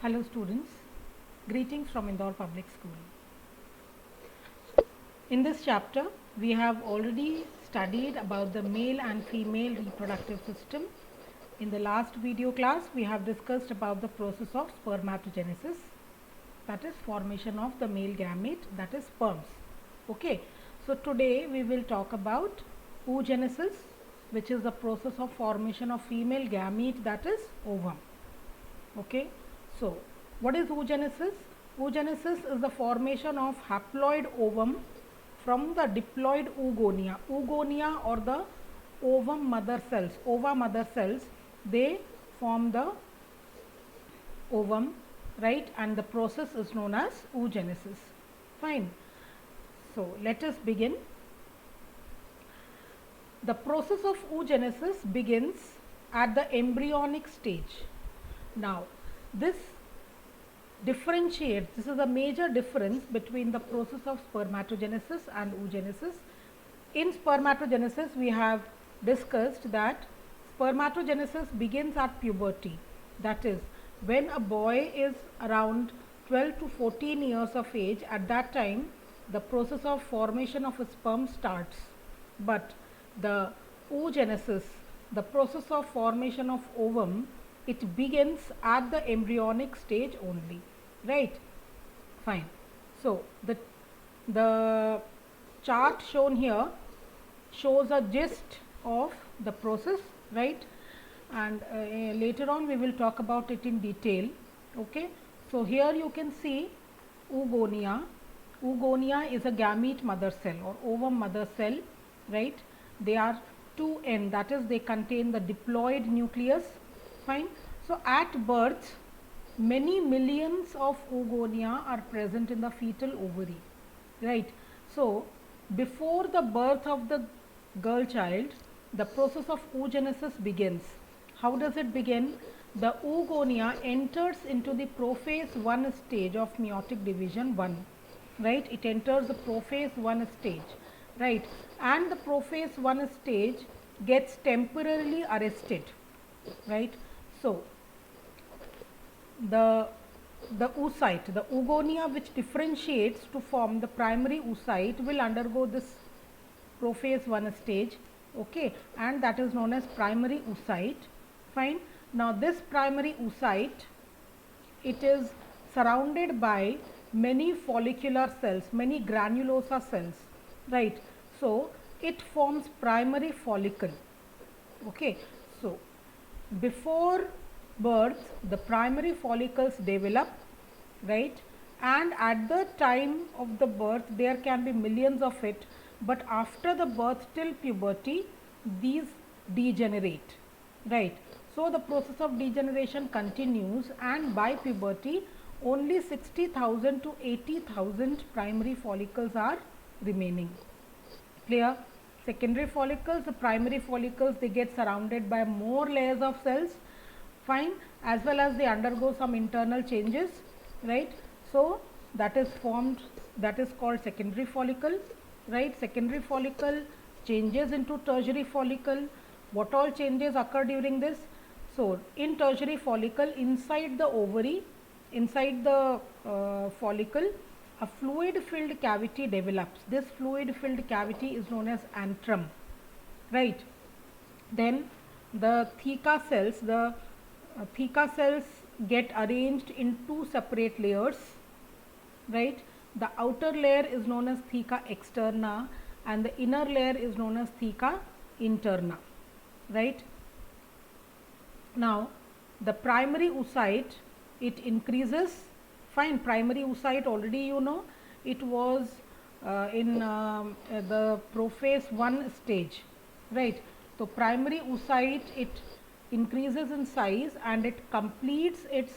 Hello students, greetings from Indore Public School. In this chapter, we have already studied about the male and female reproductive system. In the last video class, we have discussed about the process of spermatogenesis, that is formation of the male gamete, that is sperms. Okay, so today we will talk about oogenesis, which is the process of formation of female gamete, that is ovum. Okay, so what is oogenesis? Oogenesis is the formation of haploid ovum from the diploid oogonia. Oogonia or the ovum mother cells, ova mother cells, they form the ovum, right? And the process is known as oogenesis. Fine. So let us begin. The process of oogenesis begins at the embryonic stage. Now, this differentiates, this is a major difference between the process of spermatogenesis and oogenesis. In spermatogenesis, we have discussed that spermatogenesis begins at puberty, that is, when a boy is around 12 to 14 years of age. At that time, the process of formation of a sperm starts. But the oogenesis, the process of formation of ovum, it begins at the embryonic stage only, right? Fine. So the chart shown here shows a gist of the process, right? And later on we will talk about it in detail. Okay, so here you can see oogonia. Oogonia is a gamete mother cell or ovum mother cell, right? They are 2N, that is, they contain the diploid nucleus. Fine. So at birth, many millions of oogonia are present in the fetal ovary, right? So before the birth of the girl child, the process of oogenesis begins. How does it begin? The oogonia enters into the prophase 1 stage of meiotic division 1, right? It enters the prophase 1 stage, right? And the prophase 1 stage gets temporarily arrested, right? So the oocyte, the oogonia which differentiates to form the primary oocyte, will undergo this prophase 1 stage, okay, and that is known as primary oocyte. Fine. Now this primary oocyte, it is surrounded by many follicular cells, many granulosa cells, right? So it forms primary follicle. Okay, so before birth, the primary follicles develop, right? And at the time of the birth, there can be millions of it, but after the birth till puberty, these degenerate, right? So the process of degeneration continues, and by puberty, only 60,000 to 80,000 primary follicles are remaining. Clear? Secondary follicles, the primary follicles, they get surrounded by more layers of cells. Fine. As well as they undergo some internal changes, right? So that is formed, that is called secondary follicle, right? Secondary follicle changes into tertiary follicle. What all changes occur during this? So in tertiary follicle, inside the ovary, inside the follicle, a fluid filled cavity develops. This fluid filled cavity is known as antrum, right? Then the theca cells, theca cells get arranged in two separate layers, right? The outer layer is known as theca externa and the inner layer is known as theca interna, right? Now the primary oocyte, it increases. Fine. Primary oocyte, already you know, it was in the prophase 1 stage, right? So primary oocyte, it increases in size and it completes its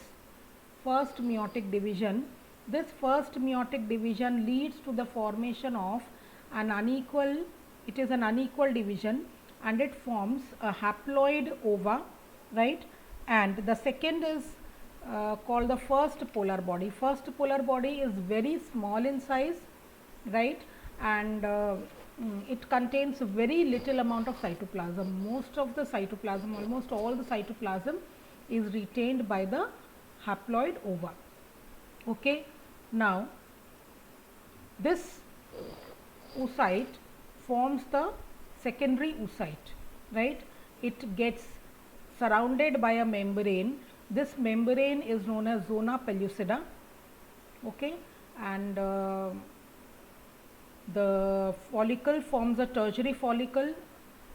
first meiotic division. This first meiotic division leads to the formation of an unequal, it is an unequal division, and it forms a haploid ova, right? And the second is called the first polar body. First polar body is very small in size, right? And it contains very little amount of cytoplasm. Most of the cytoplasm, almost all the cytoplasm is retained by the haploid ova. Okay, now this oocyte forms the secondary oocyte, right? It gets surrounded by a membrane. This membrane is known as zona pellucida. Okay, and the follicle forms a tertiary follicle,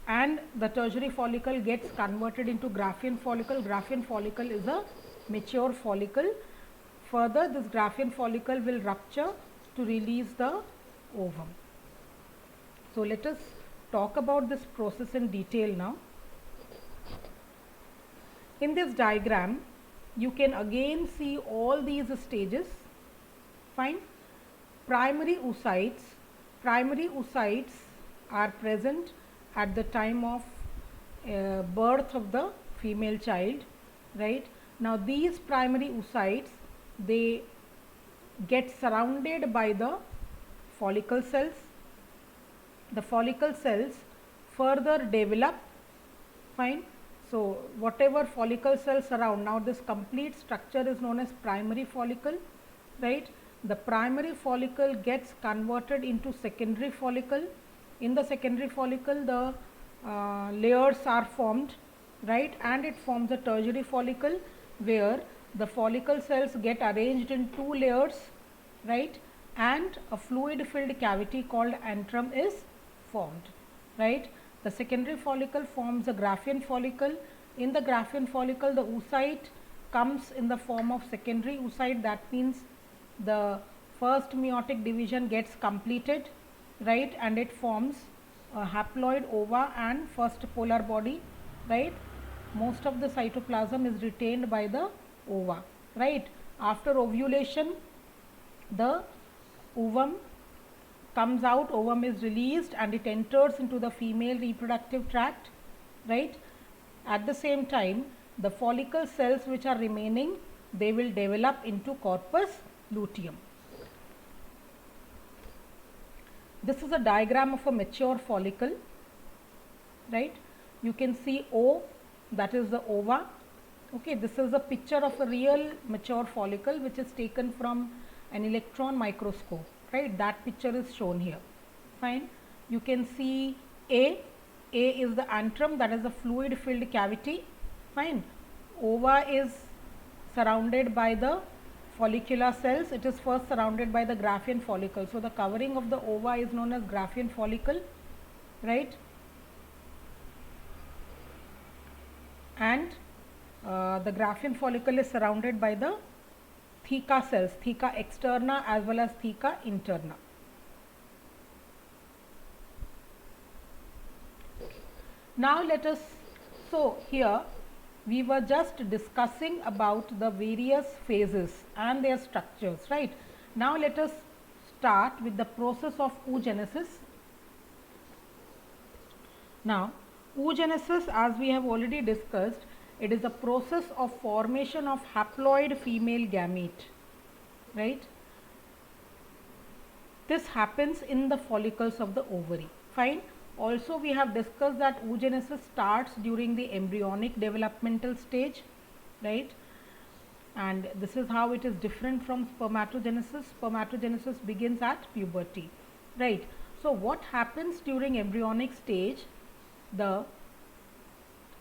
and the tertiary follicle gets converted into Graafian follicle. Graafian follicle is a mature follicle. Further, this Graafian follicle will rupture to release the ovum. So let us talk about this process in detail now. In this diagram, you can again see all these stages. Fine. Primary oocytes are present at the time of birth of the female child, right? Now these primary oocytes, they get surrounded by the follicle cells. The follicle cells further develop. Fine. So whatever follicle cells surround, now this complete structure is known as primary follicle, right? The primary follicle gets converted into secondary follicle. In the secondary follicle, the layers are formed, right? And it forms a tertiary follicle where the follicle cells get arranged in two layers, right? And a fluid filled cavity called antrum is formed, right? The secondary follicle forms a Graafian follicle. In the Graafian follicle, the oocyte comes in the form of secondary oocyte. That means the first meiotic division gets completed, right? And it forms a haploid ova and first polar body, right? Most of the cytoplasm is retained by the ova, right? After ovulation, the ovum comes out, ovum is released and it enters into the female reproductive tract, right? At the same time, the follicle cells which are remaining, they will develop into corpus luteum. This is a diagram of a mature follicle, right? You can see O, that is the ova. Okay, this is a picture of a real mature follicle which is taken from an electron microscope, right? That picture is shown here. Fine. You can see A is the antrum, that is the fluid filled cavity. Fine. Ova is surrounded by the follicular cells. It is first surrounded by the Graafian follicle. So the covering of the ova is known as Graafian follicle, right? And the Graafian follicle is surrounded by the theca cells, theca externa as well as theca interna. Now let us, so here we were just discussing about the various phases and their structures, right? Now let us start with the process of oogenesis. Now oogenesis, as we have already discussed, it is a process of formation of haploid female gamete, right? This happens in the follicles of the ovary. Fine. Also we have discussed that oogenesis starts during the embryonic developmental stage, right? And this is how it is different from spermatogenesis. Spermatogenesis begins at puberty, right? So what happens during embryonic stage? The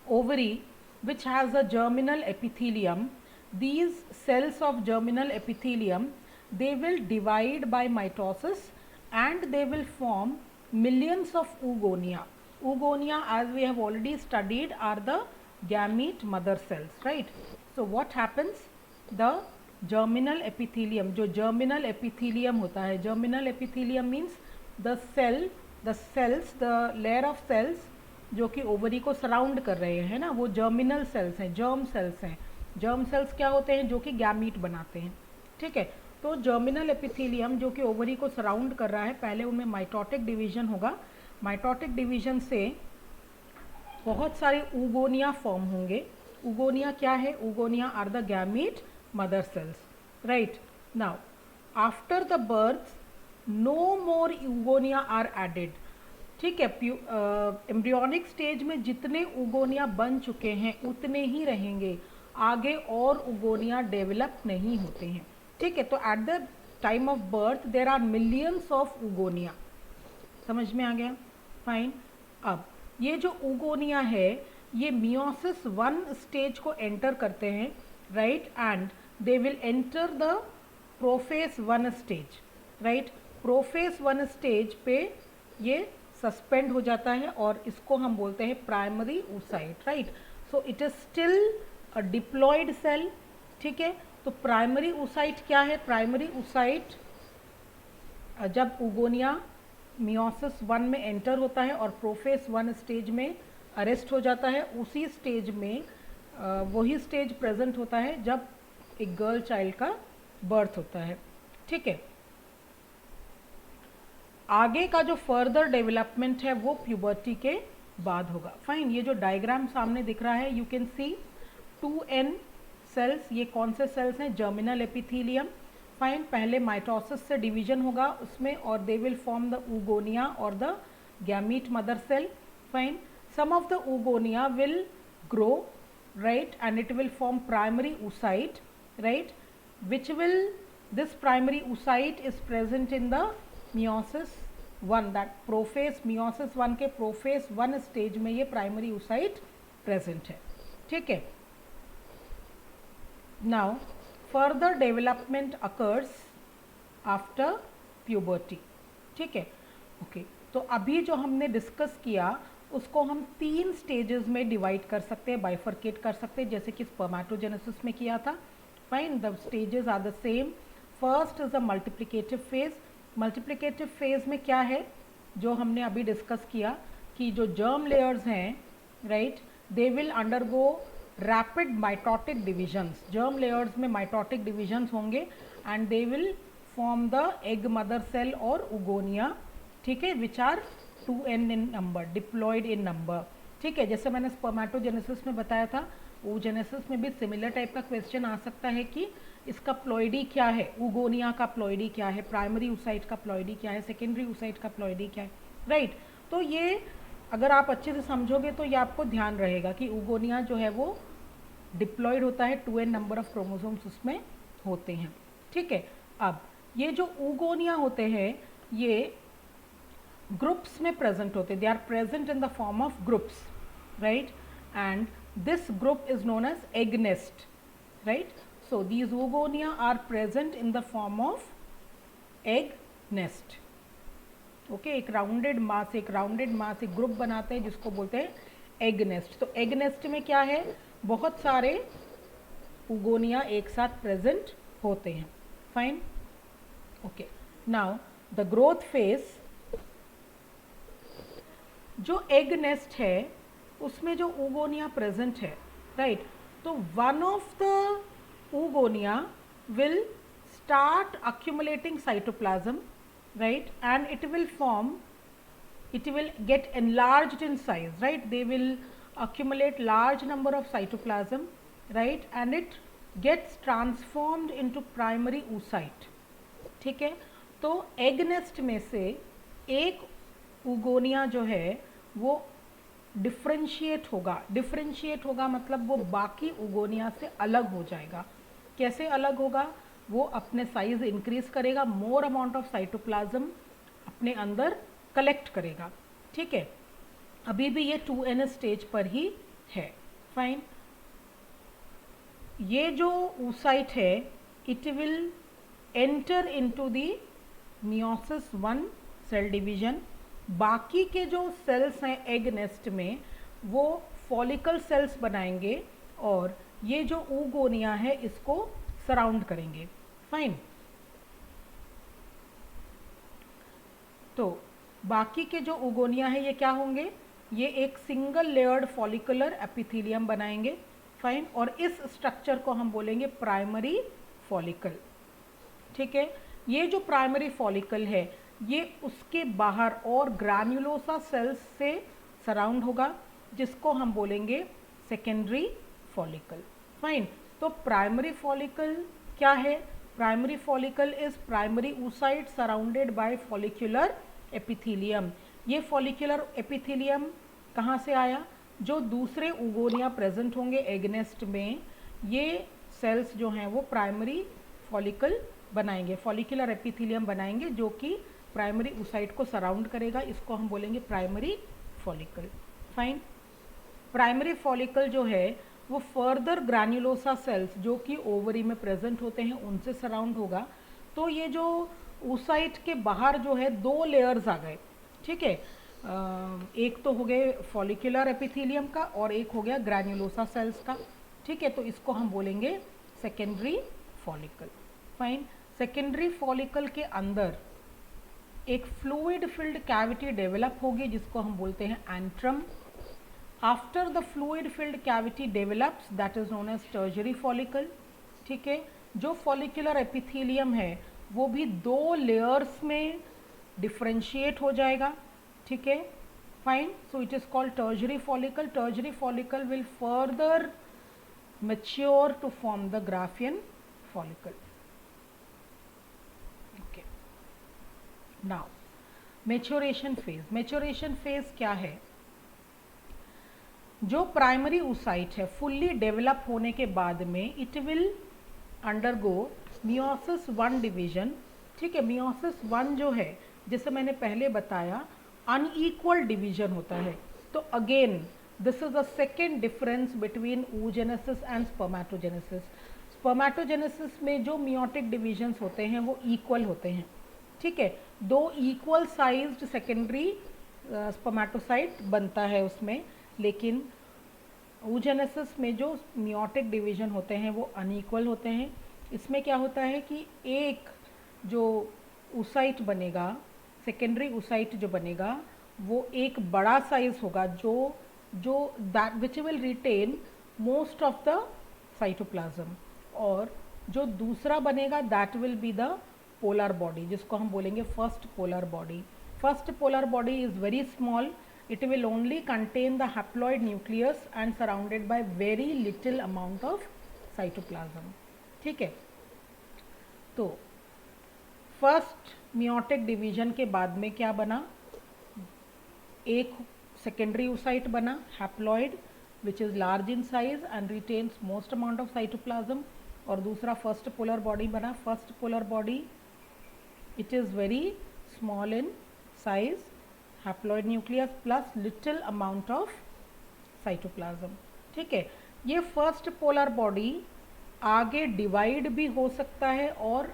ovary, which has a germinal epithelium, these cells of germinal epithelium, they will divide by mitosis and they will form millions of oogonia. Oogonia, as we have already studied, are the gamete mother cells, right? So what happens? The germinal epithelium, जो germinal epithelium होता है, germinal epithelium means the cells, the layer of cells जो कि ovary को surround कर रहे हैं ना, वो जर्मिनल सेल्स हैं, जर्म सेल्स हैं. जर्म सेल्स क्या होते हैं? जो कि गैमीट बनाते हैं. ठीक है. तो जर्मिनल एपिथेलियम जो कि ओवरी को सराउंड कर रहा है, पहले उनमें माइटोटिक डिवीजन होगा. माइटोटिक डिवीजन से बहुत सारे ऊगोनिया फॉर्म होंगे. ऊगोनिया क्या है? Oogonia are the gamete mother cells, right. Now after the birth no more oogonia are added. ठीक है. एम्ब्रियोनिक स्टेज में जितने ऊगोनिया बन चुके हैं उतने ही रहेंगे. आगे और उगोनिया डेवलप नहीं होते हैं। ठीक है, तो at the time of birth there are millions of oogonia. समझ में आ गया? फाइन। अब ये जो उगोनिया है ये मियोसिस 1 स्टेज को एंटर करते हैं, right, and they will enter the prophase 1 stage, right. Prophase 1 stage पे ये सस्पेंड हो जाता है और इसको हम बोलते हैं primary oocyte, right. So it is still a diploid cell. ठीक है, तो प्राइमरी oocyte क्या है? प्राइमरी oocyte जब उगोनिया मियोसिस 1 में एंटर होता है और प्रोफेस 1 स्टेज में अरेस्ट हो जाता है, उसी स्टेज में वही स्टेज प्रेजेंट होता है जब एक गर्ल चाइल्ड का बर्थ होता है। ठीक है, आगे का जो फर्दर डेवलपमेंट है वो प्यूबर्टी के बाद होगा। फाइन, ये जो डायग्राम सामने दिख रहा है, you can see 2n sales. ये कौन से सेल्स हैं? Germinal epithelium. फाइन, पहले माइटोसिस से डिवीजन होगा उसमें और they will form the oogonia और the gamete mother cell. Fine, some of the oogonia will grow, right, and it will form primary oocyte, right, which will, this primary oocyte is present in the meiosis 1, that prophase meiosis 1 के prophase 1 stage में ये primary oocyte present है। ठीक है, now further development occurs after puberty। ठीक है, okay, तो अभी जो हमने डिस्कस किया उसको हम 3 स्टेजेस में डिवाइड कर सकते हैं, बाइफरकेट कर सकते हैं, जैसे कि स्पर्मेटोजेनेसिस में किया था। Fine, the stages are the same. First is a multiplicative phase. Multiplicative phase में क्या है जो हमने अभी डिस्कस किया कि जो जर्म लेयर्स हैं, right, they will undergo rapid mitotic divisions. Germ layers में माइटोटिक डिविजन्स होंगे and they will form the egg mother cell और उगोनिया। ठीक है, which are 2n in number, diploid in number. ठीक है, जैसे मैंने स्पर्मेटोजेनेसिस में बताया था, oogenesis में भी सिमिलर टाइप का क्वेश्चन आ सकता है कि इसका प्लॉइडी क्या है, उगोनिया का प्लॉइडी क्या है, प्राइमरी oocyte का प्लॉइडी क्या है, सेकेंडरी oocyte का प्लॉइडी क्या है, राइट। तो ये अगर आप अच्छे से समझोगे तो ये आपको ध्यान रहेगा कि उगोनिया जो है वो डिप्लॉयड होता है, 2n नंबर ऑफ क्रोमोसोम्स उसमें होते हैं। ठीक है, अब ये जो उगोनिया होते हैं ये ग्रुप्स में प्रेजेंट होते हैं, they are present in the form of groups, right, and this group is known as egg nest, right. So these oogonia are present in the form of egg nest. Okay, एक rounded mass एक group बनाते हैं जिसको बोलते हैं egg nest. तो egg nest में क्या है, बहुत सारे oogonia एक साथ प्रेजेंट होते हैं। Fine, okay, now the growth phase, जो एग नेस्ट है उसमें जो oogonia प्रेजेंट है, राइट, तो one of the oogonia will start accumulating cytoplasm, right, and it will get enlarged in size, right, they will accumulate large number of cytoplasm, right, and it gets transformed into primary oocyte। ठीक है, तो egg nest में से एक oogonia जो है वो differentiate होगा मतलब वो बाकी oogonia से अलग हो जाएगा। कैसे अलग होगा? वो अपने साइज इंक्रीज करेगा, मोर अमाउंट ऑफ साइटोप्लाज्म अपने अंदर कलेक्ट करेगा। ठीक है, अभी भी ये 2n स्टेज पर ही है। फाइन, ये जो oocyte है it will enter into the meiosis 1 cell division. बाकी के जो सेल्स हैं एग नेस्ट में वो फॉलिकल सेल्स बनाएंगे और ये जो oogonia है इसको सराउंड करेंगे। फाइन, तो बाकी के जो oogonia है ये क्या होंगे, ये एक सिंगल लेयर्ड फॉलिकुलर एपिथेलियम बनाएंगे। फाइन, और इस स्ट्रक्चर को हम बोलेंगे प्राइमरी फॉलिकल। ठीक है, ये जो प्राइमरी फॉलिकल है ये उसके बाहर और ग्रैन्युलोसा सेल्स से सराउंड होगा जिसको हम बोलेंगे सेकेंडरी फॉलिकल। फाइन, तो प्राइमरी फॉलिकल क्या है? Primary follicle is primary oocyte surrounded by follicular epithelium. ये फॉलिकुलर एपिथेलियम कहाँ से आया? जो दूसरे oogonia प्रेजेंट होंगे एग नेस्ट में, ये सेल्स जो हैं वो प्राइमरी फॉलिकल बनाएंगे, फॉलिकुलर एपिथेलियम बनाएंगे जो कि प्राइमरी oocyte को सराउंड करेगा। इसको हम बोलेंगे primary follicle. Fine. Primary follicle जो है वो फर्दर ग्रैन्युलोसा सेल्स जो कि ओवरी में प्रेजेंट होते हैं उनसे सराउंड होगा। तो ये जो oocyte के बाहर जो है दो लेयर्स आ गए, ठीक है। एक तो हो गए फॉलिकुलर एपिथेलियम का और एक हो गया ग्रैन्युलोसा सेल्स का, ठीक है। तो इसको हम बोलेंगे secondary follicle. Fine. Secondary follicle के अंदर एक फ्लूइड फिल्ड कैविटी डेवलप होगी जिसको हम बोलते हैं antrum. After the fluid filled cavity develops that is known as tertiary follicle, ठीक है। जो फॉलिकुलर एपिथेलियम है वो भी दो लेयर्स में डिफ्रेंशिएट हो जाएगा, ठीक है। Fine. So it is called tertiary follicle. Tertiary follicle will further mature to form the Graafian follicle. Okay. Now, maturation phase. Maturation phase क्या है? जो प्राइमरी oocyte है फुल्ली डेवलप होने के बाद में it will undergo meiosis 1 division, ठीक है। मियोसिस 1 जो है जैसे मैंने पहले बताया अनइक्वल डिवीजन होता है। तो again this is the second difference between oogenesis and spermatogenesis. Spermatogenesis में जो मियोटिक डिविजन्स होते हैं वो इक्वल होते हैं, ठीक है। दो इक्वल साइज्ड सेकेंडरी स्पर्मेटोसाइट बनता है उसमें, लेकिन oogenesis में जो मियोटिक डिवीजन होते हैं वो अनइक्वल होते हैं। इसमें क्या होता है कि एक जो oocyte बनेगा, सेकेंडरी oocyte जो बनेगा वो एक बड़ा साइज होगा जो that which will retain most of the cytoplasm, और जो दूसरा बनेगा that will be the polar body जिसको हम बोलेंगे first polar body. First polar body is very small, it will only contain the haploid nucleus and surrounded by very little amount of cytoplasm, ठीक है। तो फर्स्ट मियोटिक डिवीजन के बाद में क्या बना, एक सेकेंडरी oocyte बना haploid which is large in size and retains most amount of cytoplasm, और दूसरा फर्स्ट पोलर बॉडी बना। First polar body it is very small in size, haploid nucleus plus little amount of cytoplasm, ठीक है। ये first polar body आगे divide भी हो सकता है और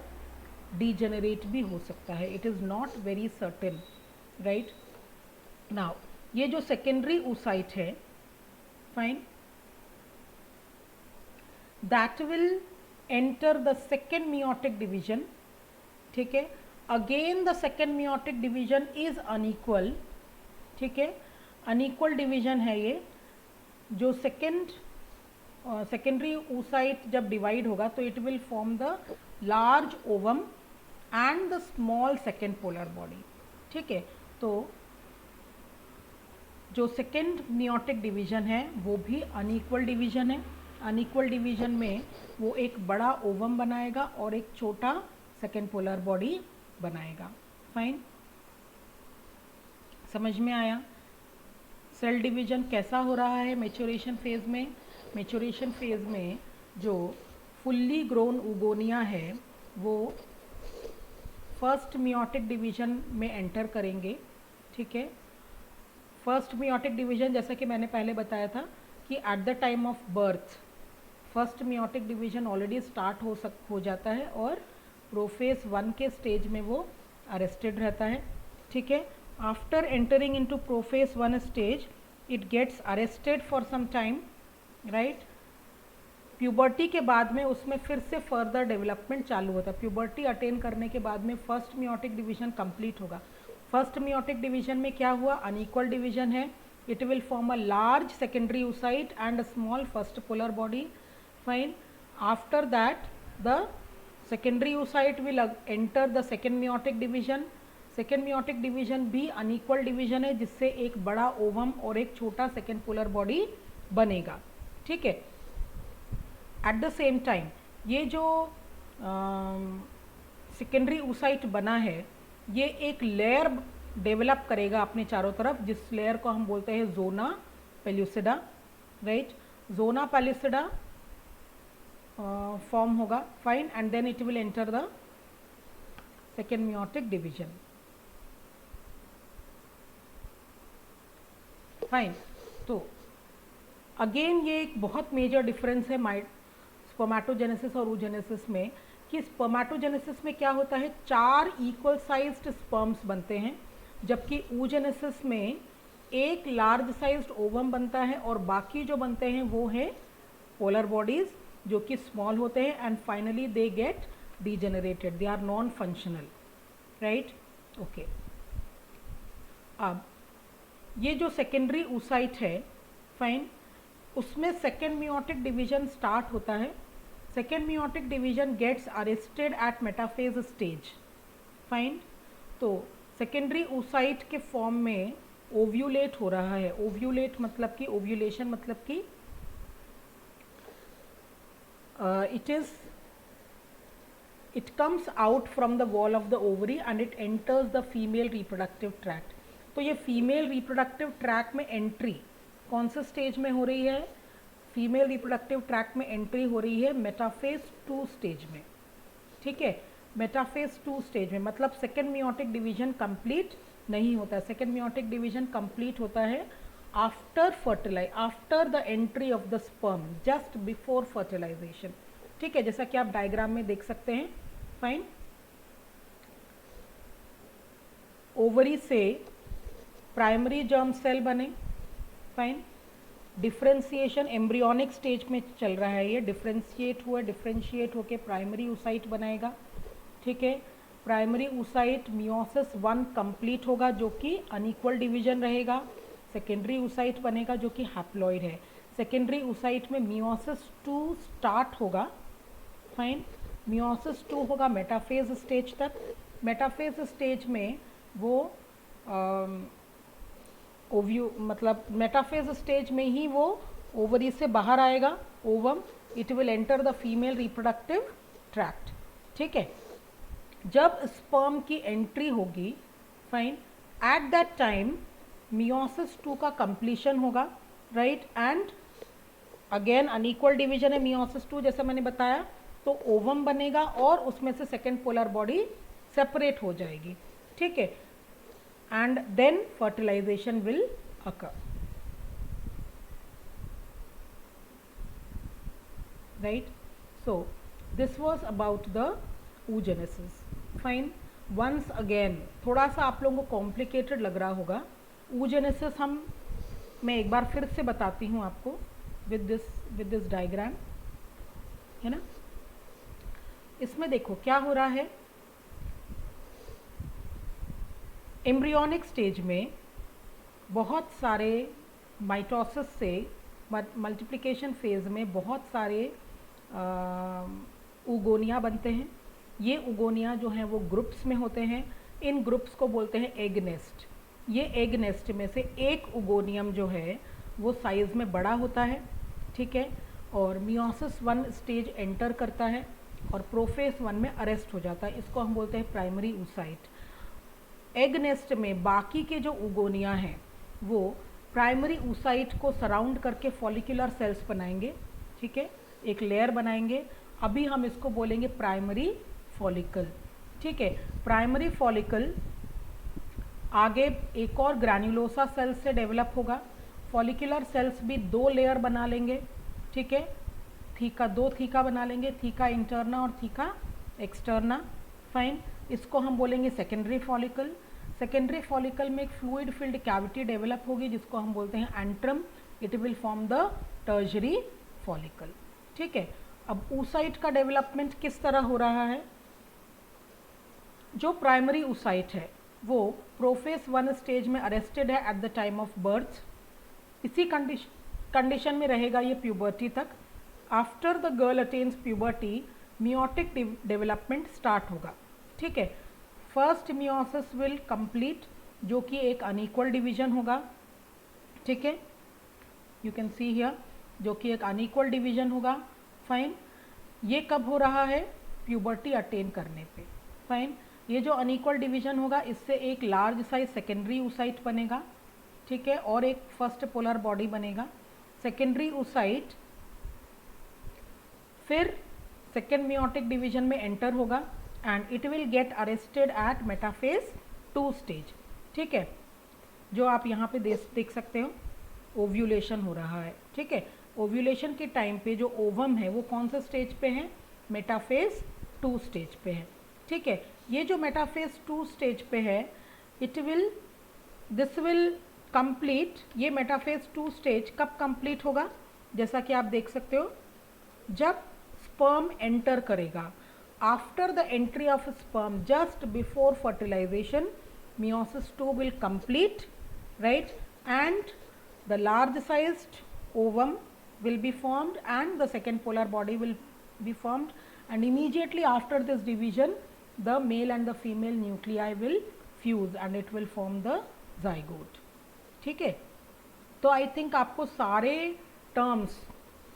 डीजेनरेट भी हो सकता है, it is not very certain, right. Now ये जो सेकेंडरी oocyte है, fine, that will enter the second meiotic division, ठीक है। Again the second meiotic division is unequal, ठीक है। अनइक्वल डिवीजन है ये। जो सेकेंडरी oocyte जब डिवाइड होगा तो it will form the large ovum and the small second polar body, ठीक है। तो जो सेकेंड मियोटिक डिवीजन है वो भी अनइक्वल डिवीजन है। अनइक्वल डिवीजन में वो एक बड़ा ओवम बनाएगा और एक छोटा सेकेंड पोलर बॉडी बनाएगा। फाइन, समझ में आया सेल डिवीजन कैसा हो रहा है मेच्योरेशन फेज में। मेच्योरेशन फेज में जो फुल्ली ग्रोन उगोनिया है वो फर्स्ट मियोटिक डिवीजन में एंटर करेंगे, ठीक है। फर्स्ट मियोटिक डिवीजन जैसा कि मैंने पहले बताया था कि eight the time of birth first meiotic division already start हो जाता है और प्रोफेज 1 के स्टेज में वो अरेस्टेड रहता है, ठीक है। After entering into prophase 1 stage it gets arrested for some time, right. Puberty के बाद में उसमें फिर से फर्दर डेवलपमेंट चालू होता है। प्यूबर्टी अटेन करने के बाद में फर्स्ट मियोटिक डिवीजन कंप्लीट होगा। फर्स्ट मियोटिक डिवीजन में क्या हुआ, अनइक्वल डिवीजन है। It will form a large secondary oocyte and a small first polar body, fine. After that the secondary oocyte will enter the second meiotic division. Second meiotic division भी unequal division है जिससे एक बड़ा ovum और एक छोटा second polar body बनेगा, ठीक है। एट द सेम टाइम ये जो सेकेंडरी oocyte बना है ये एक लेयर डेवलप करेगा अपने चारों तरफ, जिस लेयर को हम बोलते हैं zona pellucida, right. Zona pellucida form होगा, fine, and then it will enter the second meiotic division, fine. तो अगेन ये एक बहुत मेजर डिफरेंस है स्पर्मेटोजेनेसिस और oogenesis में, कि स्पर्मेटोजेनेसिस में क्या होता है, 4 इक्वल साइज्ड स्पर्म्स बनते हैं, जबकि oogenesis में एक लार्ज साइज्ड ओवम बनता है और बाकी जो बनते हैं वो है पोलर बॉडीज जो कि स्मॉल होते हैं, and finally they get degenerated, they are non functional, right, okay. अब ये जो सेकेंडरी oocyte है, फाइन, उसमें सेकेंड मियोटिक डिवीजन स्टार्ट होता है। Second meiotic division gets arrested at metaphase stage, fine. तो सेकेंडरी oocyte के फॉर्म में ओव्यूलेट हो रहा है। ओव्यूलेट मतलब कि ओव्यूलेशन मतलब कि it comes out from the wall of the ovary and it enters the female reproductive tract। तो ये फीमेल रिप्रोडक्टिव ट्रैक में एंट्री कौन से स्टेज में हो रही है, फीमेल रिप्रोडक्टिव ट्रैक में एंट्री हो रही है मेटाफेज 2 स्टेज में, ठीक है। मेटाफेज 2 स्टेज में मतलब सेकेंड मियोटिक डिवीजन कंप्लीट नहीं होता है। सेकेंड मियोटिक डिवीजन कंप्लीट होता है after the entry of the sperm, just before fertilization, ठीक है, जैसा कि आप डायग्राम में देख सकते हैं, फाइन। ओवरी से प्राइमरी जर्म सेल बने, फाइन, डिफ्रेंसिएशन एम्ब्रियोनिक स्टेज में चल रहा है, ये डिफ्रेंशिएट होके प्राइमरी oocyte बनाएगा, ठीक है। प्राइमरी oocyte मियोसिस 1 कंप्लीट होगा जो कि अनइक्वल डिवीजन रहेगा, सेकेंडरी oocyte बनेगा जो कि हैप्लॉइड है। सेकेंडरी oocyte में मियोसिस 2 स्टार्ट होगा, फाइन, मियोसिस 2 होगा मेटाफेज स्टेज तक। मेटाफेज स्टेज में वो मतलब मेटाफेज स्टेज में ही वो ओवरी से बाहर आएगा, ovum, it will enter the female reproductive tract, ठीक है। जब स्पर्म की एंट्री होगी, fine, at that time meiosis 2 का कंप्लीशन होगा, right, and again unequal division है मियोसिस 2 जैसा मैंने बताया, तो ओवम बनेगा और उसमें से सेकेंड पोलर बॉडी सेपरेट हो जाएगी, ठीक है, and then fertilization will occur, right? So this was about the oogenesis, fine। once again थोड़ा सा आप लोगों को कॉम्प्लिकेटेड लग रहा होगा oogenesis, मैं एक बार फिर से बताती हूँ आपको with this डायग्राम, है ना। इसमें देखो क्या हो रहा है, एम्ब्रियोनिक स्टेज में बहुत सारे माइटोसिस से मल्टीप्लिकेशन फेज में बहुत सारे उगोनिया बनते हैं। ये उगोनिया जो हैं वो ग्रुप्स में होते हैं, इन ग्रुप्स को बोलते हैं एग नेस्ट। ये एग नेस्ट में से एक उगोनियम जो है वो साइज़ में बड़ा होता है, ठीक है, और मियोसिस 1 स्टेज एंटर करता है और प्रोफेज 1 में अरेस्ट हो जाता है, इसको हम बोलते हैं प्राइमरी oocyte। एग नेस्ट में बाकी के जो उगोनिया हैं वो प्राइमरी oocyte को सराउंड करके फॉलिकुलर सेल्स बनाएंगे, ठीक है, एक लेयर बनाएंगे। अभी हम इसको बोलेंगे प्राइमरी फॉलिकल, ठीक है। प्राइमरी फॉलिकल आगे एक और ग्रैन्युलोसा सेल्स से डेवलप होगा। फॉलिकुलर सेल्स भी 2 लेयर बना लेंगे, ठीक है, दो थीका बना लेंगे, थीका इंटरना और थीका एक्सटर्ना, फाइन। इसको हम बोलेंगे सेकेंडरी फॉलिकल। सेकेंडरी फॉलिकल में एक फ्लूइड फिल्ड कैविटी डेवलप होगी जिसको हम बोलते हैं antrum, it will form the tertiary follicle, ठीक है। अब oocyte का डेवलपमेंट किस तरह हो रहा है, जो प्राइमरी oocyte है वो प्रोफेज 1 स्टेज में अरेस्टेड है eight the time of birth, इसी कंडीशन में रहेगा ये प्यूबर्टी तक। After the girl attains puberty meiotic development start होगा, ठीक है। फर्स्ट मियोसिस विल कंप्लीट जो कि एक अनइक्वल डिवीजन होगा, ठीक है, यू कैन सी हियर, जो कि एक अनइक्वल डिवीजन होगा, फाइन। ये कब हो रहा है, प्यूबर्टी अटेन करने पे, फाइन। ये जो अनइक्वल डिवीजन होगा इससे एक लार्ज साइज सेकेंडरी oocyte बनेगा, ठीक है, और एक फर्स्ट पोलर बॉडी बनेगा। सेकेंडरी oocyte फिर सेकेंड मियोटिक डिवीजन में एंटर होगा and it will get arrested at metaphase 2 stage. ठीक है, जो आप यहाँ पे देख सकते हो ओव्यूलेशन हो रहा है। ठीक है, ओव्यूलेशन के टाइम पे जो ओवम है वो कौन सा स्टेज पे है, मेटाफेज 2 स्टेज पे है। ठीक है, ये जो मेटाफेज 2 स्टेज पे है दिस विल कंप्लीट, ये मेटाफेज 2 स्टेज कब कंप्लीट होगा, जैसा कि आप देख सकते हो जब स्पर्म एंटर करेगा, after the entry of sperm just before fertilization meiosis 2 will complete, right, and the large sized ovum will be formed and the second polar body will be formed, and immediately after this division the male and the female nuclei will fuse and it will form the zygote। ठीक है, तो I think आपको सारे terms,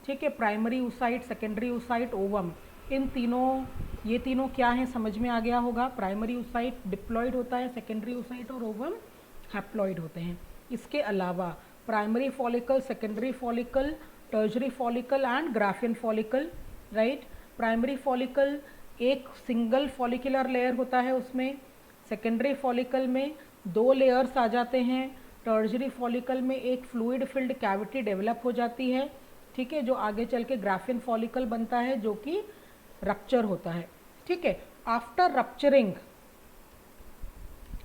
ठीक है, primary oocyte, secondary oocyte, ovum, इन तीनों, ये तीनों क्या है समझ में आ गया होगा। प्राइमरी oocyte डिप्लॉयड होता है, सेकेंडरी oocyte और ओवम हैप्लॉयड होते हैं। इसके अलावा primary follicle, secondary follicle, tertiary follicle and Graafian follicle, right. Primary follicle एक सिंगल फॉलिकुलर लेयर होता है उसमें, सेकेंडरी फॉलिकल में 2 लेयर्स आ जाते हैं, टर्शरी फॉलिकल में एक फ्लूइड फिल्ड कैविटी डेवलप हो जाती है। ठीक है, जो आगे चल के ग्राफियन फॉलिकल बनता है जो कि रप्चर होता है। ठीक है, आफ्टर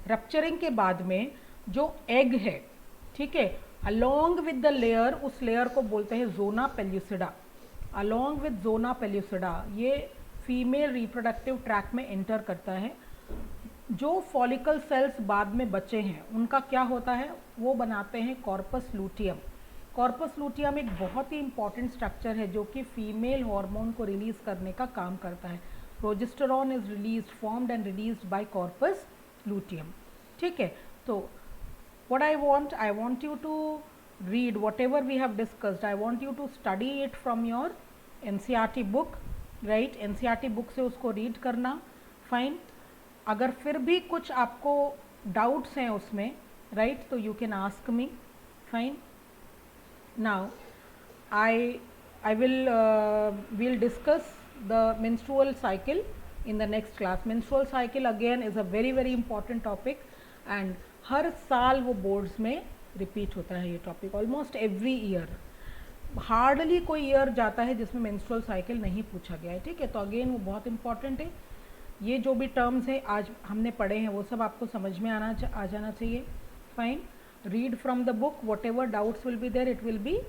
रप्चरिंग के बाद में जो एग है, ठीक है, अलोंग विद द लेयर, उस लेयर को बोलते हैं zona pellucida. Along with zona pellucida ये फीमेल रिप्रोडक्टिव ट्रैक में एंटर करता है। जो फॉलिकल सेल्स बाद में बचे हैं उनका क्या होता है, वो बनाते हैं कॉर्पस लूटियम। कॉर्पस लूटियम एक बहुत ही इंपॉर्टेंट स्ट्रक्चर है जो कि फीमेल हार्मोन को रिलीज करने का काम करता है। Progesterone is released, formed and released by corpus luteum. ठीक है, तो what I want you to read whatever we have discussed. I want you to study it from your NCERT book, right? NCERT book से उसको read करना, fine। अगर फिर भी कुछ आपको doubts हैं उसमें, right, तो you can ask me, fine। Now we'll discuss the menstrual cycle in the next class. Menstrual cycle again is a very very important topic and हर साल वो बोर्ड्स में रिपीट होता है ये topic, almost every year. Hardly कोई year जाता है जिसमें मेंस्ट्रुअल साइकिल नहीं पूछा गया है। ठीक है, तो अगेन वो बहुत इंपॉर्टेंट है। ये जो भी टर्म्स हैं आज हमने पढ़े हैं वो सब आपको समझ में आ जाना चाहिए, fine. Read from the book, whatever doubts will be there it will be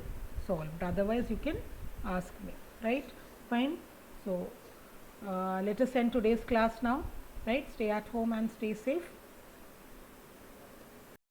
solved, otherwise you can ask me, right, fine. So let us end today's class now, right. Stay at home and stay safe.